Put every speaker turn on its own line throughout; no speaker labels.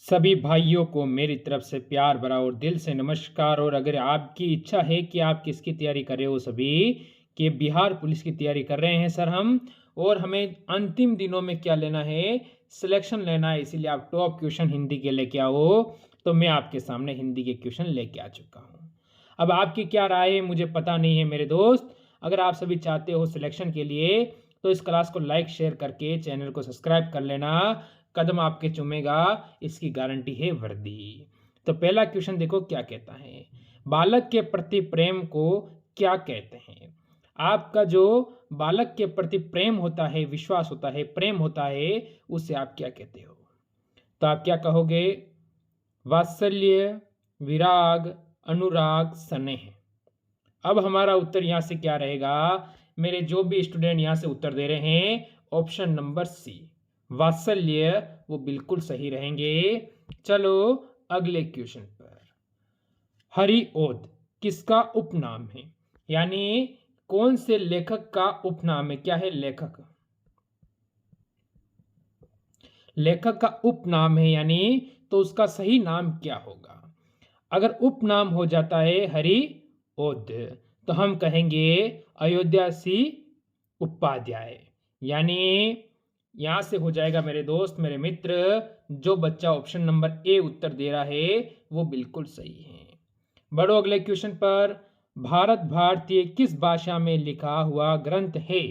सभी भाइयों को मेरी तरफ से प्यार भरा और दिल से नमस्कार। और अगर आपकी इच्छा है कि आप किसकी तैयारी कर रहे हो, सभी कि बिहार पुलिस की तैयारी कर रहे हैं सर हम, और हमें अंतिम दिनों में क्या लेना है, सिलेक्शन लेना है, इसीलिए आप टॉप क्वेश्चन हिंदी के लेके आओ। तो मैं आपके सामने हिंदी के क्वेश्चन लेके आ चुका हूँ। अब आपकी क्या राय है मुझे पता नहीं है मेरे दोस्त। अगर आप सभी चाहते हो सिलेक्शन के लिए तो इस क्लास को लाइक शेयर करके चैनल को सब्सक्राइब कर लेना। कदम आपके चूमेगा, इसकी गारंटी है वर्दी। तो पहला क्वेश्चन देखो क्या कहता है, बालक के प्रति प्रेम को क्या कहते हैं। आपका जो बालक के प्रति प्रेम होता है, विश्वास होता है, प्रेम होता है, उसे आप क्या कहते हो। तो आप क्या कहोगे, वात्सल्य, विराग, अनुराग, स्नेह। अब हमारा उत्तर यहाँ से क्या रहेगा, मेरे जो भी स्टूडेंट यहाँ से उत्तर दे रहे हैं, ऑप्शन नंबर सी वात्सल्य, वो बिल्कुल सही रहेंगे। चलो अगले क्वेश्चन पर, हरिओद किसका उपनाम है, यानी कौन से लेखक का उपनाम है। क्या है लेखक, लेखक का उपनाम है, यानी तो उसका सही नाम क्या होगा। अगर उपनाम हो जाता है हरिओद तो हम कहेंगे अयोध्या सी उपाध्याय, यानी यहां से हो जाएगा मेरे दोस्त, मेरे मित्र, जो बच्चा ऑप्शन नंबर ए उत्तर दे रहा है वो बिल्कुल सही है। बढ़ो अगले क्वेश्चन पर, भारत भारतीय किस भाषा में लिखा हुआ ग्रंथ है।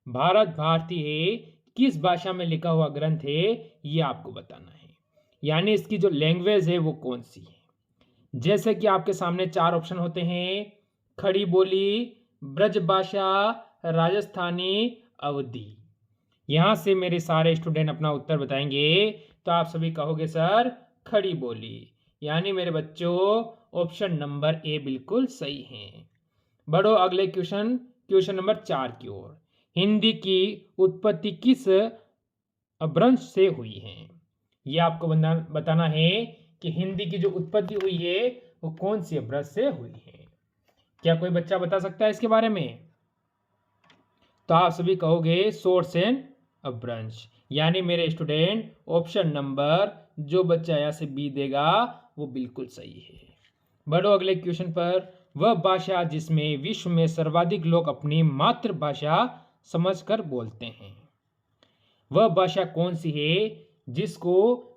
भारत भारतीय किस भाषा में लिखा हुआ ग्रंथ है, ये आपको बताना है, यानी इसकी जो लैंग्वेज है वो कौन सी है। जैसे कि आपके सामने चार ऑप्शन होते हैं, खड़ी बोली, ब्रज भाषा, राजस्थानी, अवधी। यहां से मेरे सारे स्टूडेंट अपना उत्तर बताएंगे तो आप सभी कहोगे सर खड़ी बोली, यानी मेरे बच्चों ऑप्शन नंबर ए बिल्कुल सही है। बढ़ो अगले क्वेश्चन, क्वेश्चन नंबर 4 की ओर, हिंदी की उत्पत्ति किस अपभ्रंश से हुई है। यह आपको बताना है कि हिंदी की जो उत्पत्ति हुई है वो कौन सी अपभ्रंश से हुई है। क्या कोई बच्चा बता सकता है इसके बारे में। तो आप सभी कहोगे सोर्स एंड अपभ्रंश, यानी मेरे स्टूडेंट ऑप्शन नंबर जो बच्चा यहाँ से बी देगा वो बिल्कुल सही है। बढ़ो अगले क्वेश्चन पर, वह भाषा जिसमें विश्व में सर्वाधिक लोग अपनी मातृभाषा समझकर बोलते हैं। वह भाषा कौन सी है जिसको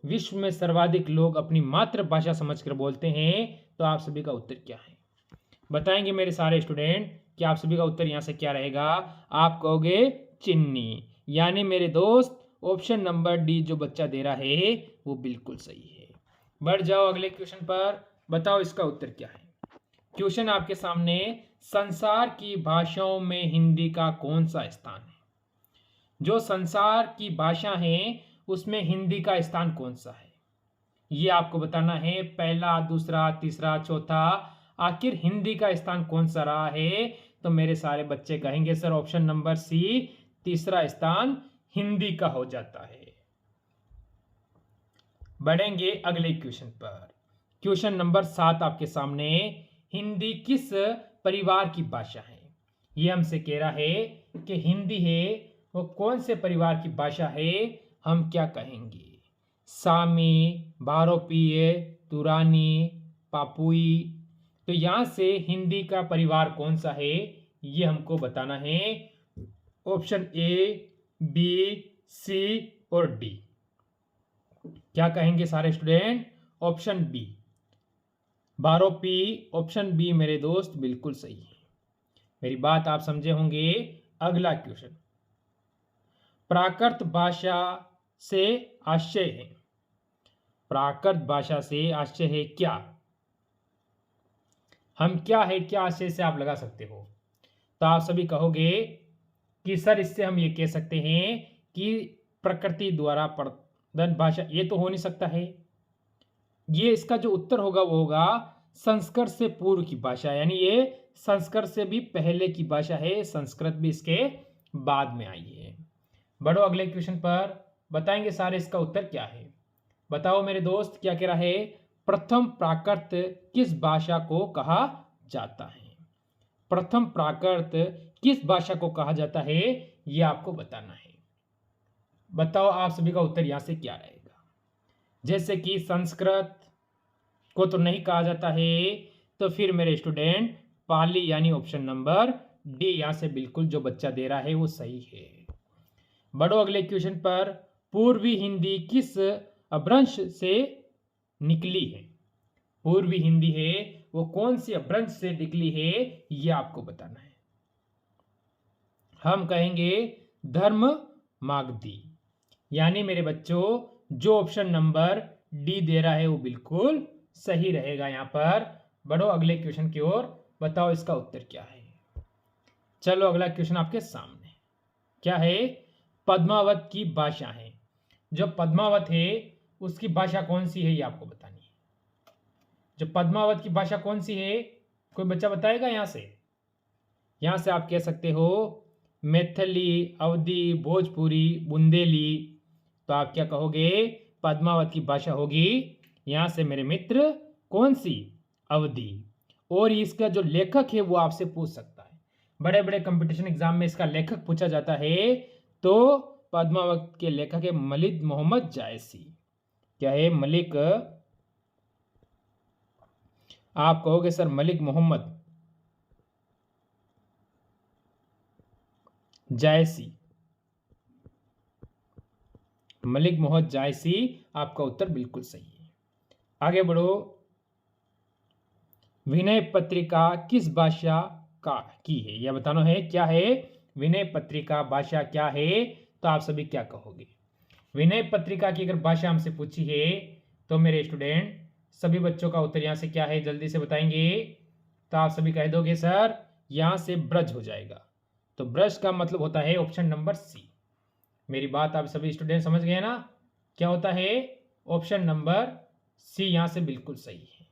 विश्व में सर्वाधिक लोग अपनी मातृभाषा समझकर बोलते हैं। तो आप सभी का उत्तर क्या है बताएंगे मेरे सारे स्टूडेंट, कि आप सभी का उत्तर यहां से क्या रहेगा। आप कहोगे चिन्नी, यानी मेरे दोस्त ऑप्शन नंबर डी जो बच्चा दे रहा है वो बिल्कुल सही है। बढ़ जाओ अगले क्वेश्चन पर, बताओ इसका उत्तर क्या है। क्वेश्चन आपके सामने, संसार की भाषाओं में हिंदी का कौन सा स्थान है। जो संसार की भाषा है उसमें हिंदी का स्थान कौन सा है, ये आपको बताना है। पहला, दूसरा, तीसरा, चौथा, आखिर हिंदी का स्थान कौन सा रहा है। तो मेरे सारे बच्चे कहेंगे सर ऑप्शन नंबर सी, तीसरा स्थान हिंदी का हो जाता है। बढ़ेंगे अगले क्वेश्चन पर, क्वेश्चन नंबर 7 आपके सामने, हिंदी किस परिवार की भाषा है। ये हमसे कह रहा है कि हिंदी है वो कौन से परिवार की भाषा है। हम क्या कहेंगे, सामी, भारोपीय, तुरानी, पापुई। तो यहां से हिंदी का परिवार कौन सा है ये हमको बताना है। ऑप्शन ए, बी, सी और डी। क्या कहेंगे सारे स्टूडेंट, ऑप्शन बी भारोपी, ऑप्शन बी मेरे दोस्त बिल्कुल सही है। मेरी बात आप समझे होंगे। अगला क्वेश्चन, प्राकृत भाषा से आशय है। प्राकृत भाषा से आशय है क्या, हम क्या है क्या आशय से आप लगा सकते हो। तो आप सभी कहोगे कि सर इससे हम ये कह सकते हैं कि प्रकृति द्वारा प्रदत्त भाषा, ये तो हो नहीं सकता है। ये इसका जो उत्तर होगा वो होगा संस्कृत से पूर्व की भाषा, यानी ये संस्कृत से भी पहले की भाषा है, संस्कृत भी इसके बाद में आई है। बढ़ो अगले क्वेश्चन पर, बताएंगे सारे इसका उत्तर क्या है। बताओ मेरे दोस्त क्या कह रहा है, प्रथम प्राकृत किस भाषा को कहा जाता है। प्रथम प्राकृत किस भाषा को कहा जाता है यह आपको बताना है। बताओ आप सभी का उत्तर यहां से क्या रहेगा। जैसे कि संस्कृत को तो नहीं कहा जाता है, तो फिर मेरे स्टूडेंट पाली यानी ऑप्शन नंबर डी यहां से बिल्कुल जो बच्चा दे रहा है वो सही है। बढ़ो अगले क्वेश्चन पर। पूर्वी हिंदी किस अपभ्रंश से निकली है? पूर्वी हिंदी है वो कौन सी अपभ्रंश से निकली है, ये आपको बताना है। हम कहेंगे धर्म मागधी, यानी मेरे बच्चों जो ऑप्शन नंबर डी दे रहा है वो बिल्कुल सही रहेगा यहां पर। बढ़ो अगले क्वेश्चन की ओर, बताओ इसका उत्तर क्या है। चलो अगला क्वेश्चन आपके सामने क्या है। पद्मावत की भाषा है, जो पद्मावत है उसकी भाषा कौन सी है ये आपको बतानी है। जो पद्मावत की भाषा कौन सी है, कोई बच्चा बताएगा यहां से आप कह सकते हो मैथिली, अवधी, भोजपुरी, बुंदेली। तो आप क्या कहोगे, पद्मावत की भाषा होगी यहां से मेरे मित्र कौन सी, अवधी। और इसका जो लेखक है वो आपसे पूछ सकता है, बड़े बड़े कंपटीशन एग्जाम में इसका लेखक पूछा जाता है। तो पद्मावत के लेखक है मलिक मोहम्मद जायसी। क्या है, मलिक, आप कहोगे सर मलिक मोहम्मद जायसी, मलिक मोहम्मद जायसी आपका उत्तर बिल्कुल सही है। आगे बढ़ो। विनय पत्रिका किस भाषा का की है, यह बताना है क्या है। विनय पत्रिका भाषा क्या है, तो आप सभी क्या कहोगे। विनय पत्रिका की अगर भाषा हमसे पूछी है तो मेरे स्टूडेंट सभी बच्चों का उत्तर यहां से क्या है जल्दी से बताएंगे। तो आप सभी कह दोगे सर यहां से ब्रज हो जाएगा। तो ब्रज का मतलब होता है ऑप्शन नंबर सी। मेरी बात आप सभी स्टूडेंट समझ गए ना, क्या होता है, ऑप्शन नंबर सी यहां से बिल्कुल सही है।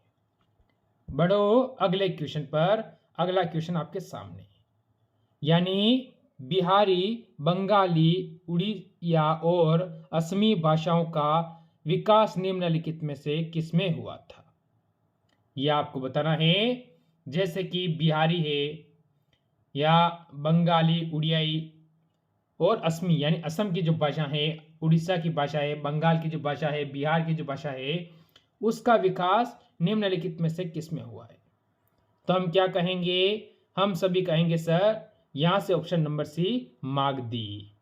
बढ़ो अगले क्वेश्चन पर। अगला क्वेश्चन आपके सामने, यानी बिहारी, बंगाली, उड़िया और असमी भाषाओं का विकास निम्नलिखित में से किसमें हुआ था, यह आपको बताना है। जैसे कि बिहारी है या बंगाली, उड़ियाई और असमी यानी असम की जो भाषा है, उड़ीसा की भाषा है, बंगाल की जो भाषा है, बिहार की जो भाषा है, उसका विकास निम्नलिखित में से किसमें हुआ है। तो हम क्या कहेंगे, हम सभी कहेंगे सर यहां से ऑप्शन नंबर सी मागधी।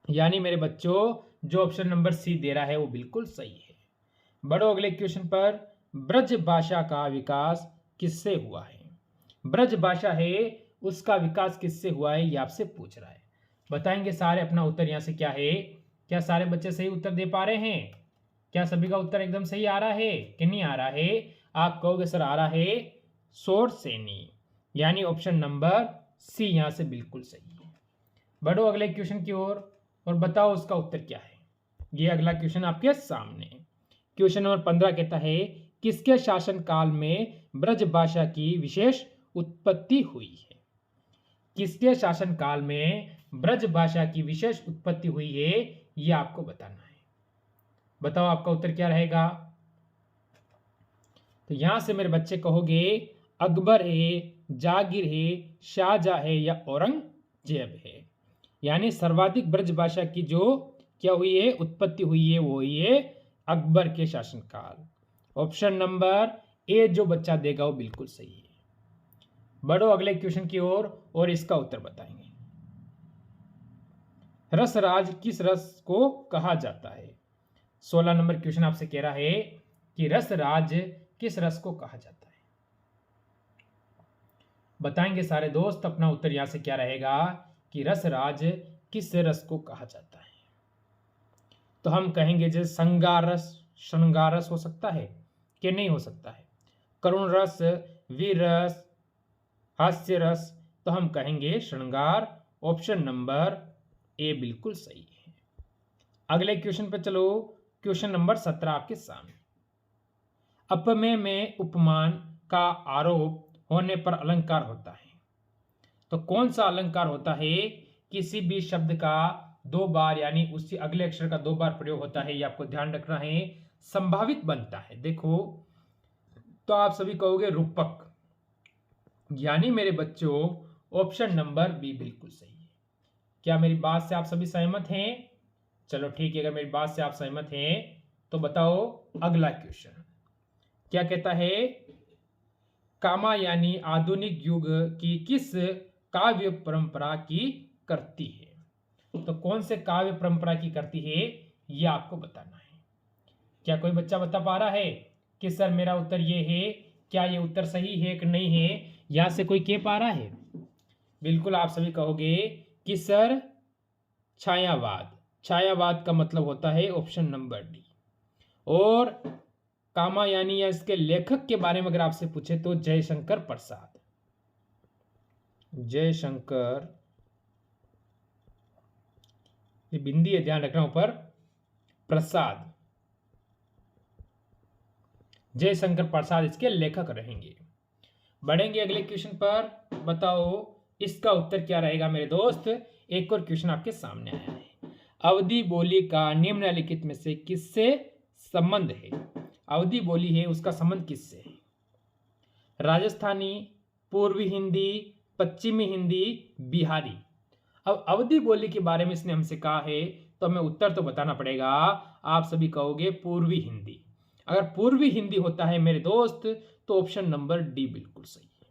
यानी मेरे बच्चों जो ऑप्शन नंबर सी दे रहा है वो बिल्कुल सही है। बढ़ो अगले क्वेश्चन पर। ब्रज भाषा का विकास किससे हुआ है, ब्रज भाषा है उसका विकास किससे हुआ है, ये आपसे पूछ रहा है। बताएंगे सारे अपना उत्तर यहां से क्या है। क्या सारे बच्चे सही उत्तर दे पा रहे हैं, क्या सभी का उत्तर एकदम सही आ रहा है कि नहीं आ रहा है। आप कहोगे सर आ रहा है सोर सैनी, यानी ऑप्शन नंबर सी यहां से बिल्कुल सही है। बढ़ो अगले क्वेश्चन की ओर और बताओ उसका उत्तर क्या है। ये अगला क्वेश्चन आपके सामने। क्वेश्चन नंबर 15 कहता है किसके शासन काल में ब्रज भाषा की विशेष उत्पत्ति हुई है। किसके शासन काल में ब्रज भाषा की विशेष उत्पत्ति हुई है, यह आपको बताना है। बताओ आपका उत्तर क्या रहेगा। तो यहां से मेरे बच्चे कहोगे अकबर है, जागीर है, शाहजहां है या औरंगजेब है। यानी सर्वाधिक ब्रज भाषा की जो क्या हुई है, उत्पत्ति हुई है, वो हुई है अकबर के शासनकाल। ऑप्शन नंबर ए जो बच्चा देगा वो बिल्कुल सही है। बढ़ो अगले क्वेश्चन की ओर और इसका उत्तर बताएंगे। रसराज किस रस को कहा जाता है। 16 नंबर क्वेश्चन आपसे कह रहा है कि रसराज किस रस को कहा जाता है। बताएंगे सारे दोस्त अपना उत्तर यहां से क्या रहेगा कि रसराज किस रस को कहा जाता है। तो हम कहेंगे जैसे श्रृंगार रस, श्रृंगार रस हो सकता है कि नहीं हो सकता है, करुण रस, वीर रस, हास्य रस। तो हम कहेंगे श्रृंगार, ऑप्शन नंबर ए बिल्कुल सही है। अगले क्वेश्चन पर चलो। क्वेश्चन नंबर 17 आपके सामने। अपमेय में उपमान का आरोप होने पर अलंकार होता है। तो कौन सा अलंकार होता है, किसी भी शब्द का दो बार यानी उससे अगले अक्षर का दो बार प्रयोग होता है, ये आपको ध्यान रखना है, संभावित बनता है। देखो तो आप सभी कहोगे रूपक, यानी मेरे बच्चों ऑप्शन नंबर बी बिल्कुल सही है। क्या मेरी बात से आप सभी सहमत हैं। चलो ठीक है, अगर मेरी बात से आप सहमत हैं तो बताओ अगला क्वेश्चन क्या कहता है, कामायनी आधुनिक युग की किस काव्य परंपरा की करती है? तो कौन से काव्य परंपरा की करती है ये आपको बताना है। क्या कोई बच्चा बता पा रहा है कि सर मेरा उत्तर ये है, क्या ये उत्तर सही है कि नहीं है? यहां से कोई कह पा रहा है? बिल्कुल आप सभी कहोगे कि सर छायावाद। छायावाद का मतलब होता है ऑप्शन नंबर डी। और कामायनी या इसके लेखक के बारे में अगर आपसे पूछे तो जयशंकर प्रसाद। जयशंकर, ये बिंदी है, ध्यान रखना ऊपर, प्रसाद, जयशंकर प्रसाद इसके लेखक रहेंगे। बढ़ेंगे अगले क्वेश्चन पर, बताओ इसका उत्तर क्या रहेगा मेरे दोस्त। एक और क्वेश्चन आपके सामने आया है, अवधी बोली का निम्नलिखित में से किससे संबंध है? अवधी बोली है, उसका संबंध किससे है? राजस्थानी, पूर्वी हिंदी, पश्चिमी हिंदी, बिहारी। अब अवधी बोली के बारे में इसने हमसे कहा है तो हमें उत्तर तो बताना पड़ेगा। आप सभी कहोगे पूर्वी हिंदी। अगर पूर्वी हिंदी होता है मेरे दोस्त तो ऑप्शन नंबर डी बिल्कुल सही है।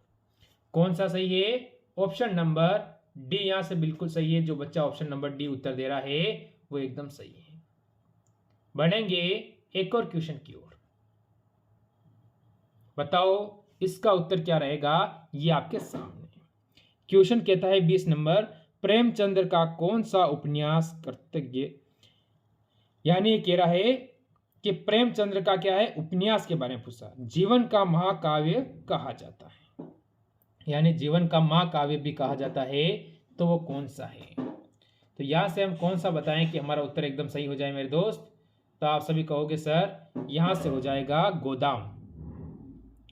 कौन सा सही है? ऑप्शन नंबर डी यहां से बिल्कुल सही है। जो बच्चा ऑप्शन नंबर डी उत्तर दे रहा है वो एकदम सही है। बढ़ेंगे एक और क्वेश्चन की ओर, बताओ इसका उत्तर क्या रहेगा। ये आपके सामने क्वेश्चन कहता है 20 नंबर, प्रेमचंद्र का कौन सा उपन्यास कृतज्ञ, यानी ये कह रहा है कि प्रेमचंद्र का क्या है, उपन्यास के बारे में पूछा, जीवन का महाकाव्य कहा जाता है, यानी जीवन का महाकाव्य भी कहा जाता है, तो वो कौन सा है? तो यहां से हम कौन सा बताएं कि हमारा उत्तर एकदम सही हो जाए मेरे दोस्त। तो आप सभी कहोगे सर यहां से हो जाएगा गोदाम।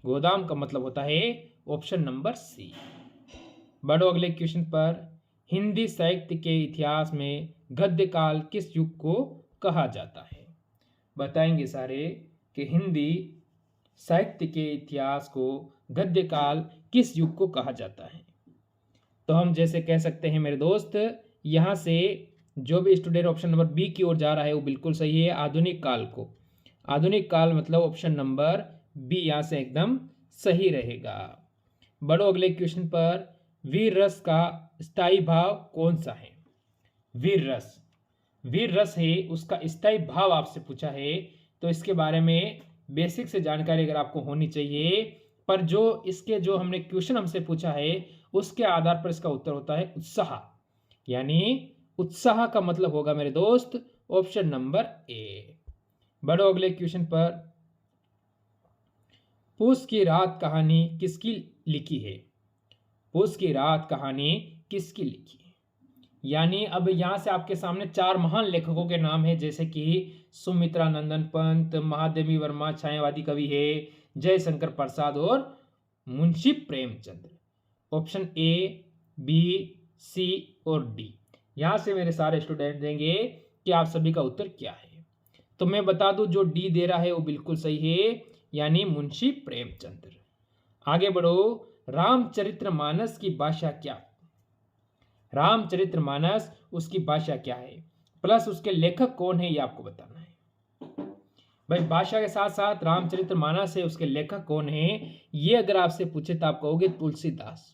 गोदाम का मतलब होता है ऑप्शन नंबर सी। बढ़ो अगले क्वेश्चन पर, हिंदी साहित्य के इतिहास में गद्य काल किस युग को कहा जाता है? बताएंगे सारे कि हिंदी साहित्य के इतिहास को गद्य काल किस युग को कहा जाता है। तो हम जैसे कह सकते हैं मेरे दोस्त, यहाँ से जो भी स्टूडेंट ऑप्शन नंबर बी की ओर जा रहा है वो बिल्कुल सही है, आधुनिक काल को। आधुनिक काल मतलब ऑप्शन नंबर बी यहाँ से एकदम सही रहेगा। बढ़ो अगले क्वेश्चन पर, वीर रस का स्थायी भाव कौन सा है? वीर रस, वीर रस है उसका स्थायी भाव आपसे पूछा है, तो इसके बारे में बेसिक से जानकारी अगर आपको होनी चाहिए, पर जो इसके जो हमने क्वेश्चन हमसे पूछा है उसके आधार पर इसका उत्तर होता है उत्साह, यानी उत्साह का मतलब होगा मेरे दोस्त ऑप्शन नंबर ए। बढ़ो अगले क्वेश्चन पर, पूस की रात कहानी किसकी लिखी है? पूस की रात कहानी किसकी लिखी है? यानी अब यहां से आपके सामने 4 महान लेखकों के नाम है, जैसे कि सुमित्रा नंदन पंत, महादेवी वर्मा छायावादी कवि है, जयशंकर प्रसाद और Munshi Premchandra. Option A, B, C और डी। यहां से मेरे सारे स्टूडेंट देंगे कि आप सभी का उत्तर क्या है। तो मैं बता दूं जो डी दे रहा है वो बिल्कुल सही है, यानी मुंशी प्रेमचंद्र। आगे बढ़ो, रामचरितमानस की भाषा क्या? रामचरितमानस उसकी भाषा क्या है, प्लस उसके लेखक कौन है ये आपको बताना है। भाई भाषा के साथ साथ रामचरितमानस है उसके लेखक कौन है ये अगर आपसे पूछे तो आप कहोगे तुलसीदास।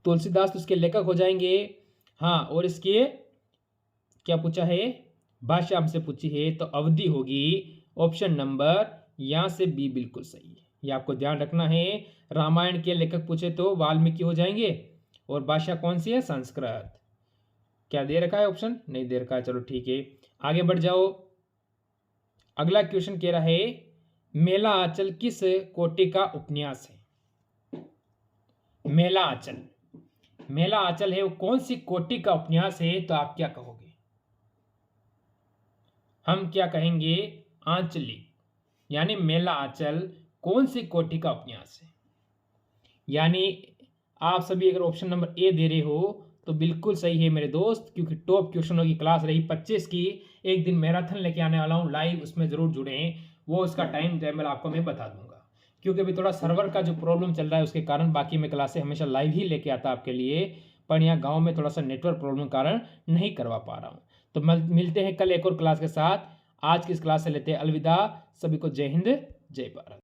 तुलसीदास तो उसके लेखक हो जाएंगे। हाँ, और इसके क्या पूछा है, भाषा हमसे पूछी है, तो अवधि होगी ऑप्शन नंबर यहां से बी बिल्कुल सही है। ये आपको ध्यान रखना है। रामायण के लेखक पूछे तो वाल्मीकि हो जाएंगे, और भाषा कौन सी है, संस्कृत। क्या दे रखा है ऑप्शन? नहीं दे रखा है, चलो ठीक है आगे बढ़ जाओ। अगला क्वेश्चन कह रहा है, मेला आंचल किस कोटि का उपन्यास है? मेला आंचल, मेला आंचल है वो कौन सी कोटि का उपन्यास है? तो आप क्या कहोगे? हम क्या कहेंगे, आंचलिक, यानी मेला आंचल कौन सी कोटि का उपन्यास है। यानी आप सभी अगर ऑप्शन नंबर ए दे रहे हो तो बिल्कुल सही है मेरे दोस्त, क्योंकि टॉप क्वेश्चनों की क्लास रही 25 की, एक दिन मैराथन लेके आने वाला हूँ लाइव, उसमें जरूर जुड़ें। वो उसका टाइम टेबल आपको मैं बता दूंगा, क्योंकि अभी थोड़ा सर्वर का जो प्रॉब्लम चल रहा है उसके कारण बाकी मैं क्लासें हमेशा लाइव ही लेके आता आपके लिए। पर यहाँ गांव में थोड़ा सा नेटवर्क प्रॉब्लम के कारण नहीं करवा पा रहा हूँ। तो मिलते हैं कल एक और क्लास के साथ। आज की इस क्लास से लेते हैं अलविदा। सभी को जय हिंद, जय भारत।